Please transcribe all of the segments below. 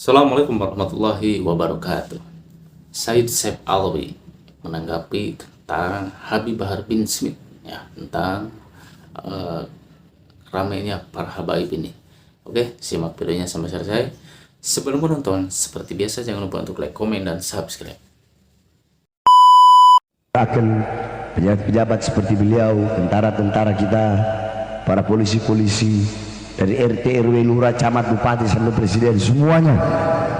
Assalamualaikum warahmatullahi wabarakatuh. Said Saif Alawi menanggapi tentang Habib Bahar bin Smith, ya, tentang ramainya para habaib ini. Oke, simak videonya sampai selesai. Sebelum menonton, seperti biasa jangan lupa untuk like, komen, dan subscribe. Akan pejabat-pejabat seperti beliau, tentara-tentara kita, para polisi-polisi dari RT, RW, lurah, camat, bupati sampai presiden, semuanya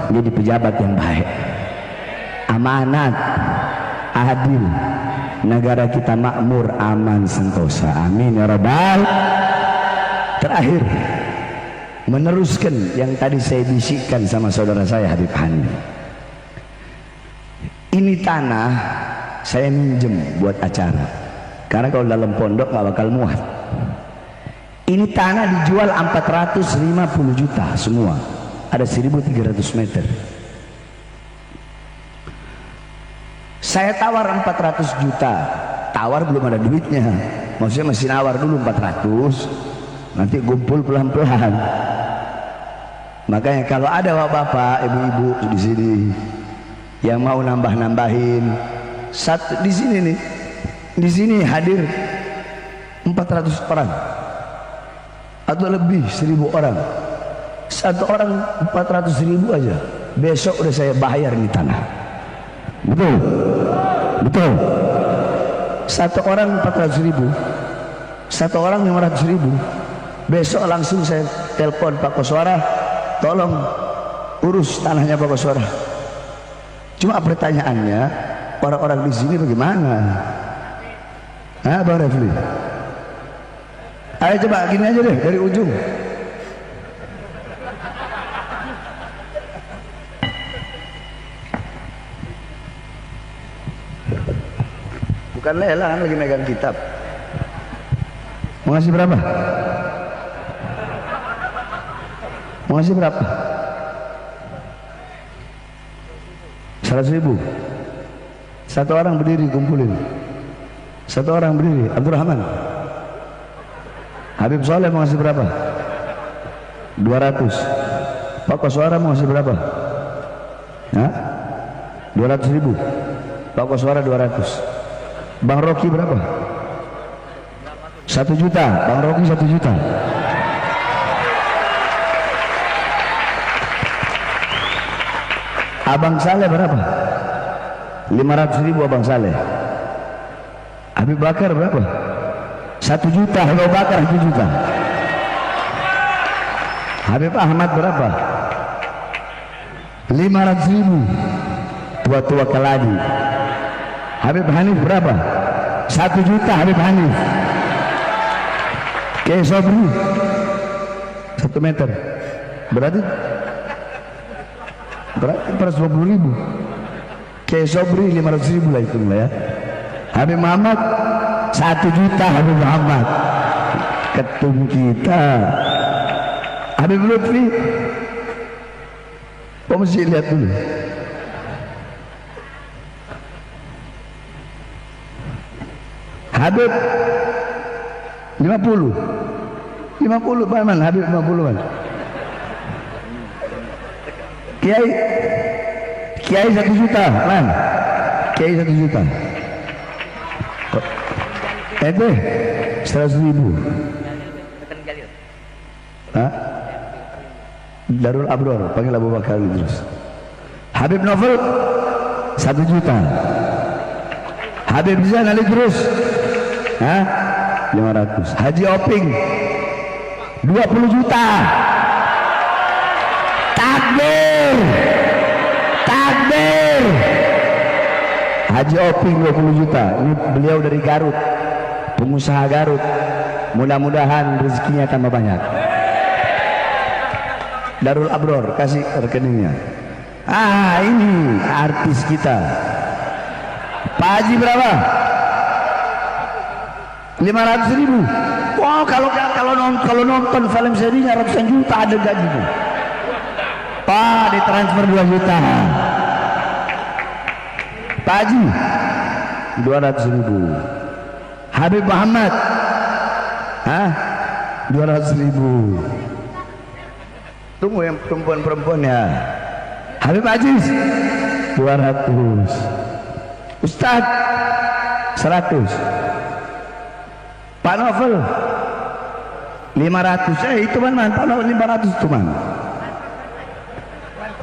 menjadi pejabat yang baik, amanat, adil, negara kita makmur, aman, sentosa, amin ya rabbal. Terakhir, meneruskan yang tadi saya bisikkan sama saudara saya Habib Hani. Ini tanah saya minjem buat acara, karena kalau dalam pondok nggak bakal muat. Ini tanah dijual 450 juta semua, ada 1.300 meter. Saya tawar 400 juta, tawar belum ada duitnya, maksudnya masih nawar dulu 400, nanti kumpul pelan-pelan. Makanya kalau ada bapak-bapak, ibu-ibu di sini yang mau nambah-nambahin, satu di sini nih, di sini hadir 400 orang atau lebih, 1.000 orang, satu orang 400.000 aja, besok udah saya bayar ini tanah. Betul, betul. Satu orang 400.000, satu orang 500.000, besok langsung saya telepon Pak Koswara, tolong urus tanahnya Pak Koswara. Cuma pertanyaannya, orang-orang di sini bagaimana? Hah, Bang Refli? Ayo coba gini aja deh, dari ujung. Bukan lelang, lagi megang kitab. Mau ngasih berapa? Mau ngasih berapa? 100.000. Satu orang berdiri, kumpulin. Satu orang berdiri. Abdurrahman, Habib Soleh mau ngasih berapa? 200. Pak Koswara mau ngasih berapa? Hah? 200.000. Pak Koswara 200. Bang Rocky berapa? 1 juta. Bang Rocky 1 juta. Abang Saleh berapa? 500.000 Abang Saleh. Habib Bakar berapa? 1 juta. Habib Bakar 1 juta. Habib Ahmad berapa? 500.000. Tua-tua keladi. Habib Hanif berapa? 1 juta Habib Hanif. Kiai Sobri 1 meter. Berarti 420.000. Kiai Sobri 500.000 lah, itu lah ya. Habib Muhammad 1 juta. Habib Muhammad ketum kita. Habib Lutfi, kok mesti lihat dulu. Habib 50 Pak Man, Habib 50 Man. Kiai 1 juta Man, Kiai 1 juta. Itu 100.000. Hah? Darul Abror, panggil Abu Bakar terus. Habib Novel 1 juta. Habib Zain Ali terus, 500. Haji Oping 20 juta. Takbir, takbir. Haji Oping 20 juta. Ini beliau dari Garut, pengusaha Garut. Mudah-mudahan rezekinya tambah banyak. Darul Abror, kasih rekeningnya. Ini artis kita. Pak Haji berapa? 500.000. Wow, kalau nonton film serinya ratusan juta ada gajinya. Pak, ditransfer 2 juta. Pak Haji 200.000. Habib Muhammad 200.000. Tunggu yang perempuan-perempuan ya. Habib Aziz 200. Ustadz 100. Pak Novel 500. Itu man Pak Novel 500 itu man.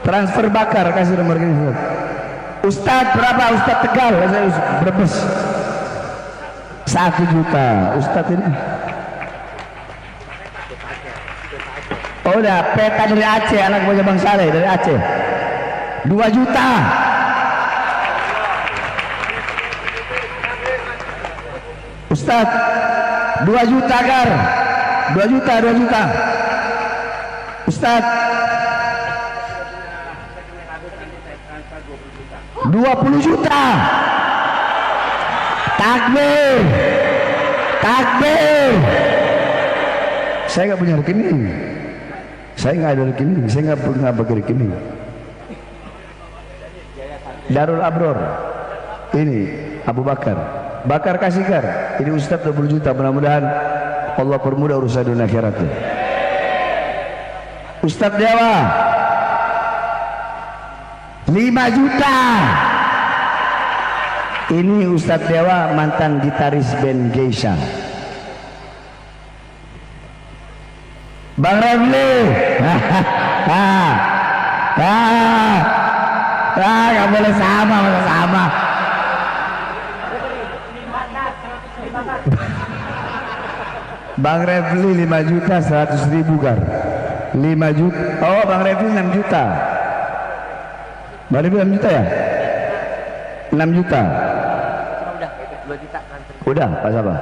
Transfer bakar kasih nomor ini. Ustadz berapa? Ustadz Tegal Brebes 1 juta. Ustadz ini oh udah peta dari Aceh, anak buahnya Bang Saleh dari Aceh 2 juta. Ustadz 2 juta Gar 2 juta 2 juta. Ustadz 20 juta. Takbir, takbir. Saya nggak punya rekening, saya nggak ada rekening, saya nggak pernah pakai rekening. Darul Abror ini Abu Bakar kasih Gar, ini Ustadz 20 juta. Mudah-mudahan Allah permudah urusan dunia akhiratnya. Ustadz Dewa 5 juta. Ini Ustadz Dewa mantan gitaris band Geisha. Bang Refli nggak boleh sama, masa sama. Bang Refli 5 juta 100.000 Gar 5 juta. Oh Bang Refli 6 juta. Bang Refli 6 juta ya, 6 juta. Udah Pak siapa?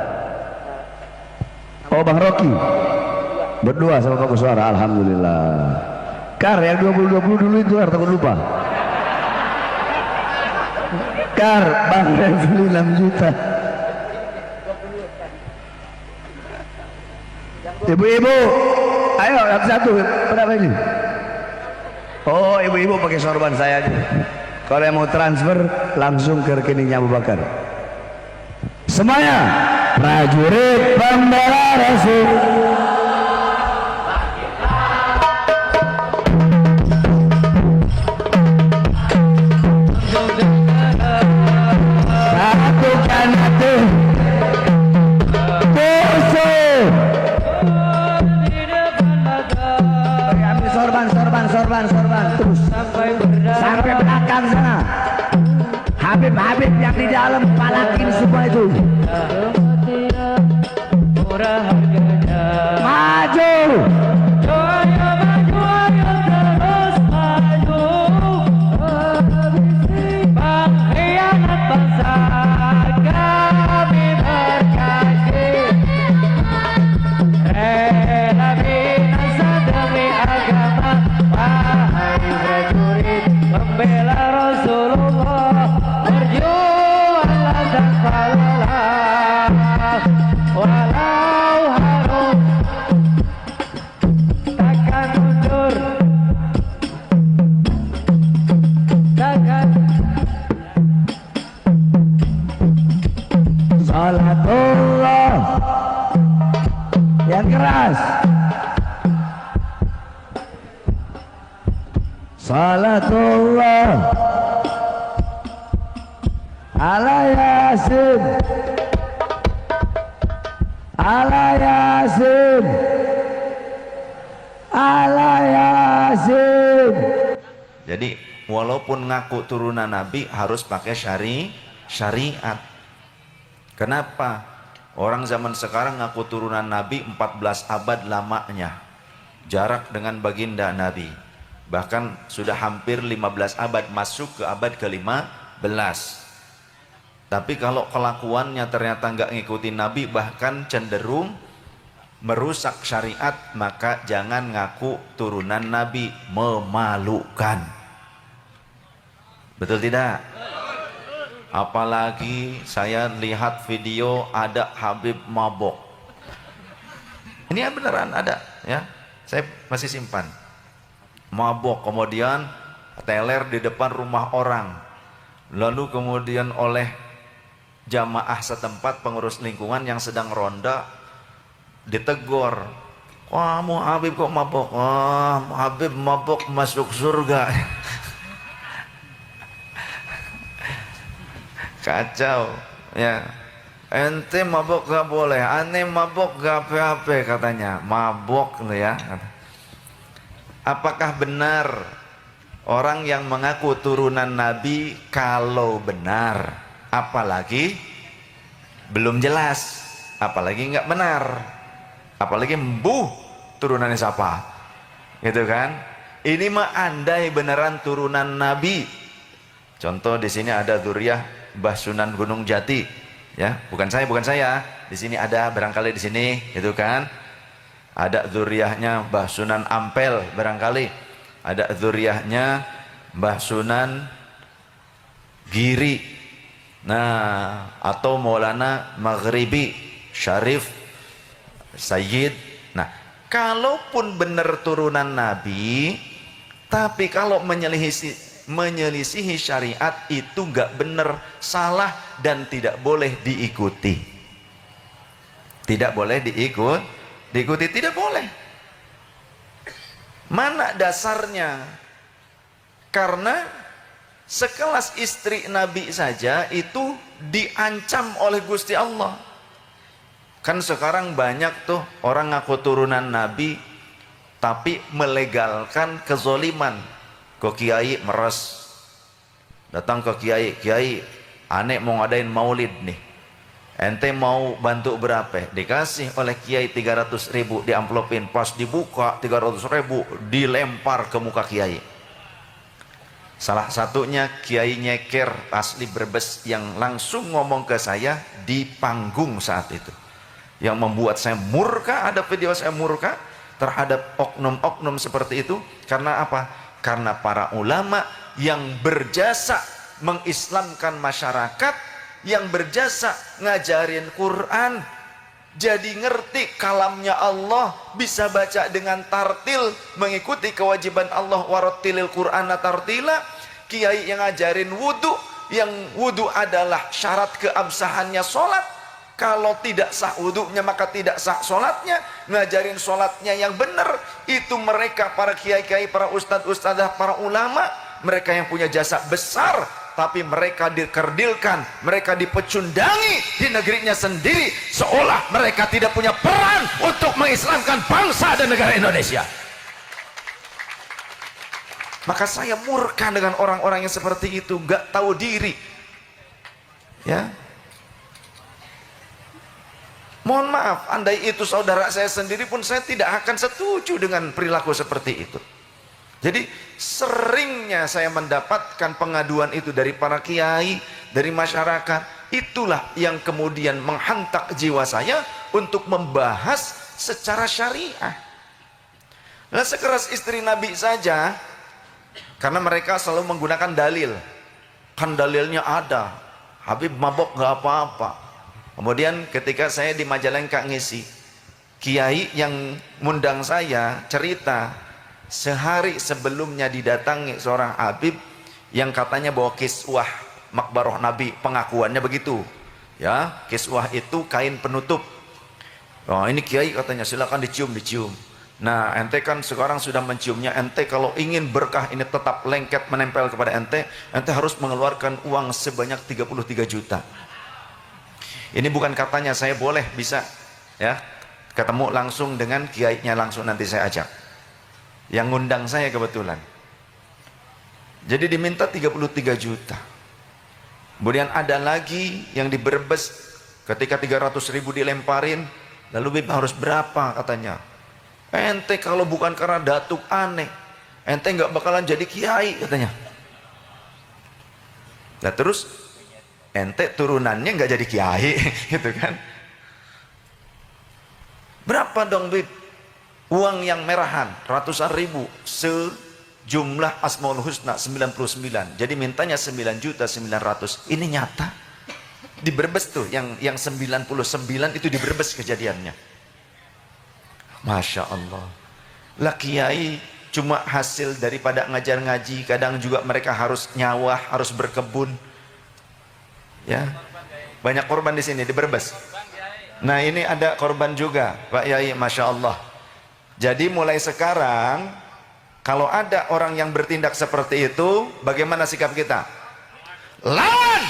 Oh Bang Rocky berdua sama Pak Suara. Alhamdulillah. Kar yang 20-20 dulu itu takut lupa. Kar Bang Refli 6 juta. Ibu-ibu ayo satu berapa ini? Oh ibu-ibu pakai sorban saya aja. Kalau yang mau transfer langsung ke rekeningnya Abu Bakar. Semuanya prajurit pembela Rasul. Satukan hati musuh. Ambil sorban terus sampai belakang sana. Habib yang di dalam palakin semua itu. Maju. Pengkhianat bangsa kami berjanji rela binasa demi agama. Wahai prajurit pembela Rasulullah, berjuanglah tanpa lelah, walau harus takkan mundur, takkan. Salatullah yang keras. Salatullah ala Yasin, ala Yasin, ala Yasin. Jadi walaupun ngaku turunan Nabi harus pakai syariat. Kenapa? Orang zaman sekarang ngaku turunan Nabi 14 abad lamanya, jarak dengan baginda Nabi. Bahkan sudah hampir 15 abad, masuk ke abad ke-15. Tapi kalau kelakuannya ternyata nggak ngikutin Nabi, bahkan cenderung merusak syariat, maka jangan ngaku turunan Nabi. Memalukan. Betul tidak? Apalagi saya lihat video ada Habib mabok. Ini beneran ada ya, saya masih simpan. Mabok, kemudian teler di depan rumah orang, lalu kemudian oleh jamaah setempat, pengurus lingkungan yang sedang ronda ditegur, wah Habib kok mabok? Wah Habib mabok masuk surga. Kacau ya. Ente mabok gak boleh, aneh mabok gak apa-apa katanya. Mabok loh ya. Apakah benar orang yang mengaku turunan Nabi, kalau benar, apalagi belum jelas, apalagi nggak benar, apalagi embuh turunannya siapa, gitu kan? Ini mah andai beneran turunan Nabi. Contoh di sini ada dzurriyyah Mbah Sunan Gunung Jati, ya, bukan saya. Di sini ada barangkali di sini, gitu kan? Ada dzurriyyahnya Mbah Sunan Ampel barangkali, ada dzurriyyahnya Mbah Sunan Giri, nah, atau Maulana Maghribi Syarif Sayyid. Nah, kalaupun benar turunan Nabi, tapi kalau menyelisihi syariat itu nggak benar, salah, dan tidak boleh diikuti. Tidak boleh diikuti, tidak boleh. Mana dasarnya? Karena sekelas istri Nabi saja itu diancam oleh Gusti Allah. Kan sekarang banyak tuh orang ngaku turunan Nabi tapi melegalkan kezoliman. Ke kiai meres, datang ke kiai, aneh mau ngadain maulid nih, ente mau bantu berapa? Dikasih oleh kiai 300.000 di amplopin, pas dibuka 300.000 dilempar ke muka kiai. Salah satunya kiai nyeker asli Brebes yang langsung ngomong ke saya di panggung saat itu, yang membuat saya murka. Ada video saya murka terhadap oknum-oknum seperti itu. Karena apa? Karena para ulama yang berjasa mengislamkan masyarakat, yang berjasa ngajarin Quran, jadi ngerti kalamnya Allah, bisa baca dengan tartil, mengikuti kewajiban Allah, warattilil Qur'ana tartila. Kiai yang ngajarin wudu, yang wudu adalah syarat keabsahannya sholat, kalau tidak sah wudunya maka tidak sah sholatnya. Ngajarin sholatnya yang benar, itu mereka para kiai-kiai, para ustadz-ustadzah, para ulama, mereka yang punya jasa besar. Tapi mereka dikerdilkan, mereka dipecundangi di negerinya sendiri, seolah mereka tidak punya peran untuk mengislamkan bangsa dan negara Indonesia. Maka saya murka dengan orang-orang yang seperti itu, nggak tahu diri, ya. Mohon maaf, andai itu saudara saya sendiri pun saya tidak akan setuju dengan perilaku seperti itu. Jadi seringnya saya mendapatkan pengaduan itu dari para kiai, dari masyarakat. Itulah yang kemudian menghantak jiwa saya untuk membahas secara syariah. Nah, sekeras istri Nabi saja, karena mereka selalu menggunakan dalil, kan dalilnya ada, Habib mabok gak apa-apa. Kemudian ketika saya di Majalengka ngisi, kiai yang ngundang saya cerita, sehari sebelumnya didatangi seorang Habib yang katanya bawa kiswah makbaroh Nabi, pengakuannya begitu, ya, kiswah itu kain penutup. Oh, ini kiai katanya silakan dicium. Nah, ente kan sekarang sudah menciumnya, ente kalau ingin berkah ini tetap lengket menempel kepada ente harus mengeluarkan uang sebanyak 33 juta. Ini bukan katanya, saya boleh bisa ya ketemu langsung dengan kiainya, langsung nanti saya ajak, yang ngundang saya kebetulan. Jadi diminta 33 juta. Kemudian ada lagi yang di Brebes, ketika 300.000 dilemparin, lalu Bib harus berapa katanya. Ente kalau bukan karena datuk aneh, ente nggak bakalan jadi kiai katanya. Nah terus ente turunannya nggak jadi kiai gitu kan. Berapa dong Bib? Uang yang merahan ratusan ribu, sejumlah Asmaul Husna 99, jadi mintanya 9.900.000. Ini nyata di Brebes tuh, yang 99 itu di Brebes kejadiannya. Masya Allah lah, kiai cuma hasil daripada ngajar ngaji, kadang juga mereka harus nyawah, harus berkebun, ya, banyak korban di sini di Brebes. Nah ini ada korban juga Pak Yai, Masya Allah. Jadi mulai sekarang kalau ada orang yang bertindak seperti itu, bagaimana sikap kita? Lawan,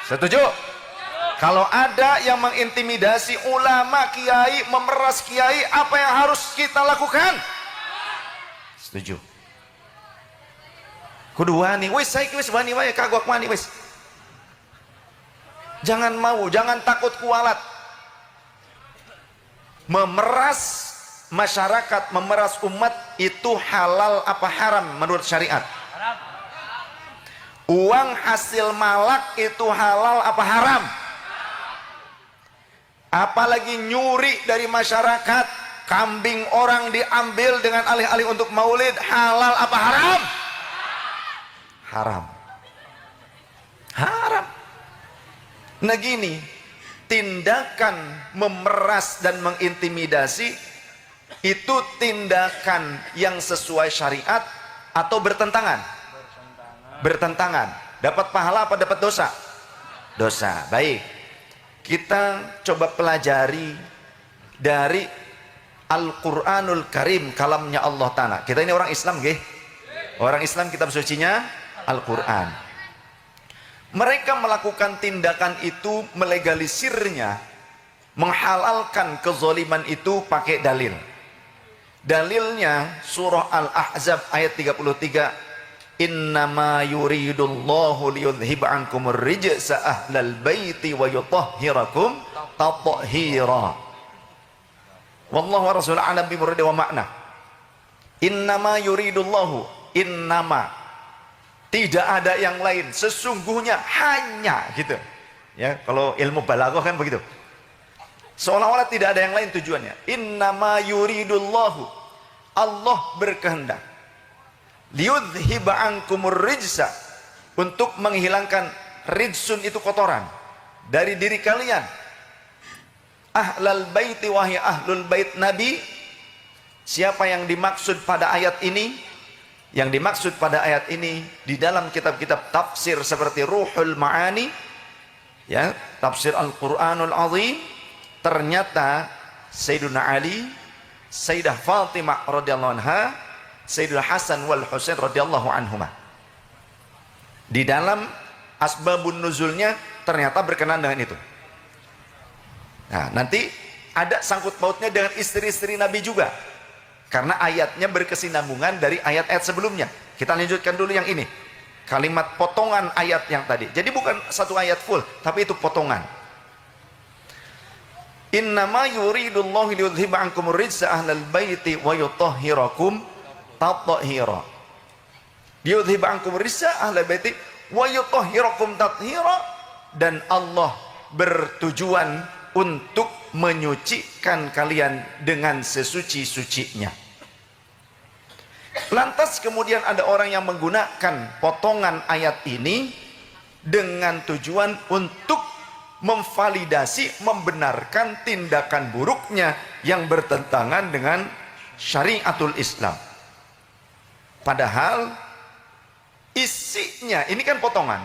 Setuju? Kalau ada yang mengintimidasi ulama, kiai, memeras kiai, apa yang harus kita lakukan? Setuju. Kudu wani, wis saiki wis wani wae kagok wani wis. Jangan mau, jangan takut kualat. Memeras masyarakat, memeras umat itu halal apa haram menurut syariat? Uang hasil malak itu halal apa haram? Apalagi nyuri dari masyarakat, kambing orang diambil dengan alih-alih untuk maulid, halal apa haram? Haram. Haram. Nah gini, tindakan memeras dan mengintimidasi itu tindakan yang sesuai syariat atau bertentangan? Bertentangan. Dapat pahala apa dapat dosa? Dosa. Baik. Kita coba pelajari dari Al-Quranul Karim, kalamnya Allah Ta'ala. Kita ini orang Islam, gih? Orang Islam, kitab sucinya Al-Quran. Mereka melakukan tindakan itu, melegalisirnya, menghalalkan kezaliman itu pakai dalil. Dalilnya surah Al-Ahzab ayat 33. Innama yuridullahu liyudhiba ankumur rijsa ahlal baiti wa yutahhirakum tathhira. Wallahu wa rasul alam bi muradi wa makna. Innama yuridullahu, innama, tidak ada yang lain, sesungguhnya, hanya, gitu ya. Kalau ilmu balaghah kan begitu, seolah-olah tidak ada yang lain tujuannya. Innama yuridullahu, Allah berkehendak, liyudhiba ankumur rijsa, untuk menghilangkan, rijsun itu kotoran, dari diri kalian. Ahlal baiti, wahai ahlul bait Nabi. Siapa yang dimaksud pada ayat ini? Yang dimaksud pada ayat ini di dalam kitab-kitab tafsir seperti Ruhul Ma'ani, ya, tafsir Al-Quranul Azim, ternyata Sayyiduna Ali, Sayyidah Fatimah radhiyallahu anha, Sayyidul Hasan wal Husain radhiyallahu anhuma. Di dalam asbabun nuzulnya ternyata berkenan dengan itu. Nah, nanti ada sangkut pautnya dengan istri-istri Nabi juga, karena ayatnya berkesinambungan dari ayat-ayat sebelumnya. Kita lanjutkan dulu yang ini, kalimat potongan ayat yang tadi. Jadi bukan satu ayat full, tapi itu potongan. Innama yuridullahu liyudhiba ankumur rijsa ahlal baiti wa yutahhirakum tathhira. Liyudhiba ankumur rijsa ahlal baiti wa yutahhirakum tathhira. Dan Allah bertujuan untuk menyucikan kalian dengan sesuci-sucinya. Lantas kemudian ada orang yang menggunakan potongan ayat ini dengan tujuan untuk memvalidasi, membenarkan tindakan buruknya yang bertentangan dengan syariatul Islam. Padahal isinya, ini kan potongan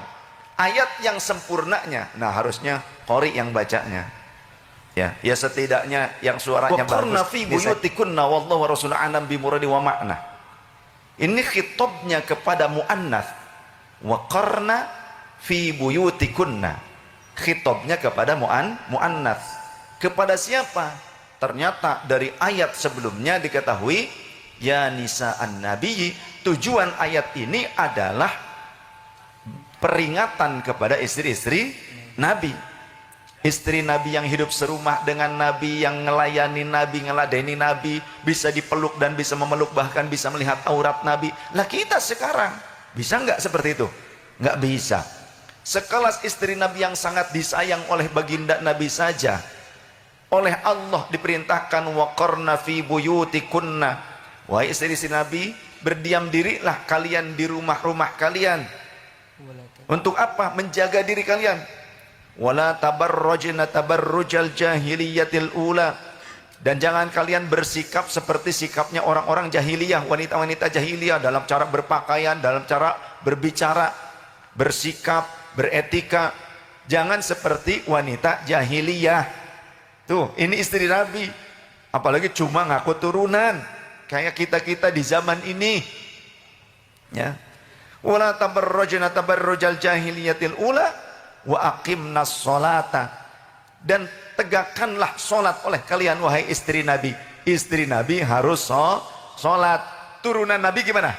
ayat yang sempurnanya, nah harusnya qori yang bacanya. Ya setidaknya yang suaranya bagus. Fi buyutikunna wallahu wa rasuluhu alam bi muradi wa makna. Ini khitabnya kepada muannats. Wa qarna fi buyutikunna. Khitabnya kepada muannats. Kepada siapa? Ternyata dari ayat sebelumnya diketahui ya nisa'an nabiyyi, tujuan ayat ini adalah peringatan kepada istri-istri Nabi. Istri Nabi yang hidup serumah dengan Nabi, yang ngelayani Nabi, ngeladeni Nabi, bisa dipeluk dan bisa memeluk, bahkan bisa melihat aurat Nabi. Lah kita sekarang bisa nggak seperti itu? Nggak bisa. Sekelas istri Nabi yang sangat disayang oleh baginda Nabi saja, oleh Allah diperintahkan waqarna fi buyutikunna, wahai istri-istri Nabi, berdiam dirilah kalian di rumah-rumah kalian. Untuk apa? Menjaga diri kalian. Wala tabarrujna tabarrujal jahiliyatil ula, dan jangan kalian bersikap seperti sikapnya orang-orang jahiliyah, wanita-wanita jahiliyah, dalam cara berpakaian, dalam cara berbicara, bersikap, beretika. Jangan seperti wanita jahiliyah. Tuh, ini istri Nabi, apalagi cuma ngaku turunan kayak kita-kita di zaman ini, ya. Wala tabarrujna tabarrujal jahiliyatil ula, wa aqimnas sholata, dan tegakkanlah sholat oleh kalian wahai istri Nabi. Istri Nabi harus sholat. Turunan Nabi gimana?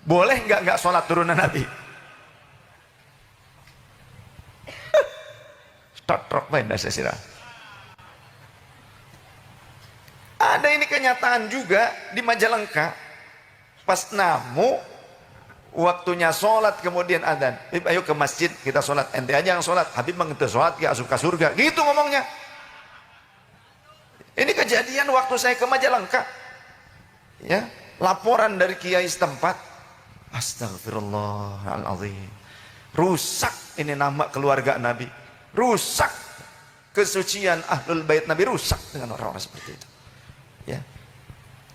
Boleh nggak sholat turunan Nabi? Totrok banget saya. Ada ini kenyataan juga di Majalengka. Pas namu waktunya sholat kemudian adzan, ayo ke masjid kita sholat, ente aja yang sholat, Habib mengentu sholat ya asup ke surga, gitu ngomongnya. Ini kejadian waktu saya ke Majalengka, ya, laporan dari kiai setempat. Astagfirullahaladzim, rusak ini nama keluarga Nabi, rusak kesucian ahlul bait Nabi, rusak dengan orang-orang seperti itu, ya.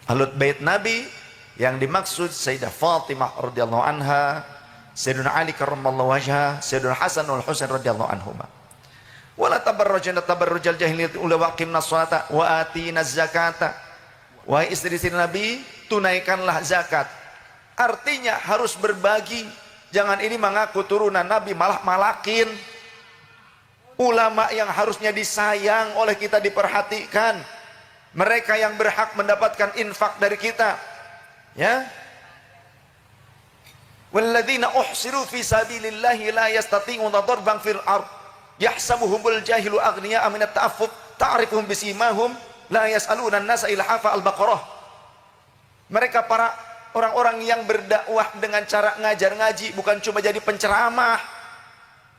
Ahlul bait Nabi yang dimaksud Sayyidah Fatimah radhiyallahu anha, Sayyidina Ali karramallahu wajhah, Sayyidina Hasan wal Husain radhiyallahu anhuma. Wala tabarrujna tabarrujal jahiliyah ula waqimna sholata wa atina zakata. Wahai istri-istri Nabi, tunaikanlah zakat. Artinya harus berbagi. Jangan ini mengaku turunan Nabi malah malakin. Ulama yang harusnya disayang oleh kita diperhatikan. Mereka yang berhak mendapatkan infak dari kita. Ya. Walladzina uhsiru fi sabilillahi la yastati'una darban fil ard yahsabuhumul jahilu aghniya aminat ta'affuf ta'rifuhum bisimahum la yas'aluna an-nasa ilhafa al-baqarah. Mereka para orang-orang yang berdakwah dengan cara ngajar ngaji, bukan cuma jadi penceramah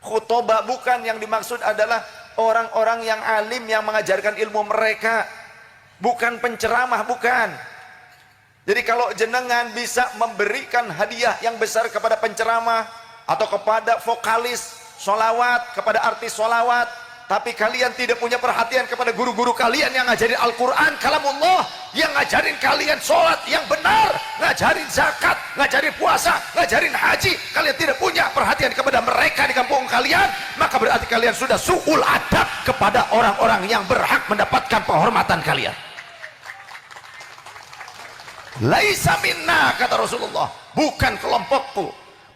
khutbah, bukan. Yang dimaksud adalah orang-orang yang alim yang mengajarkan ilmu mereka, bukan penceramah, bukan. Jadi kalau jenengan bisa memberikan hadiah yang besar kepada penceramah atau kepada vokalis sholawat, kepada artis sholawat, tapi kalian tidak punya perhatian kepada guru-guru kalian yang ngajarin Al-Quran, kalamullah, yang ngajarin kalian sholat yang benar, ngajarin zakat, ngajarin puasa, ngajarin haji, kalian tidak punya perhatian kepada mereka di kampung kalian, maka berarti kalian sudah su'ul adab kepada orang-orang yang berhak mendapatkan penghormatan kalian. Laisa minna, kata Rasulullah, bukan kelompokku,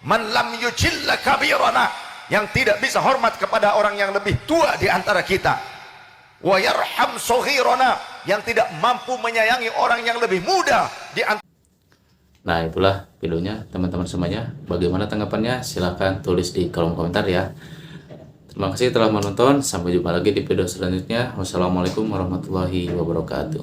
man lam yujilla kabirana, yang tidak bisa hormat kepada orang yang lebih tua di antara kita, wa yarham saghirana, yang tidak mampu menyayangi orang yang lebih muda di antara. Nah, itulah videonya teman-teman semuanya. Bagaimana tanggapannya? Silahkan tulis di kolom komentar ya. Terima kasih telah menonton. Sampai jumpa lagi di video selanjutnya. Wassalamualaikum warahmatullahi wabarakatuh.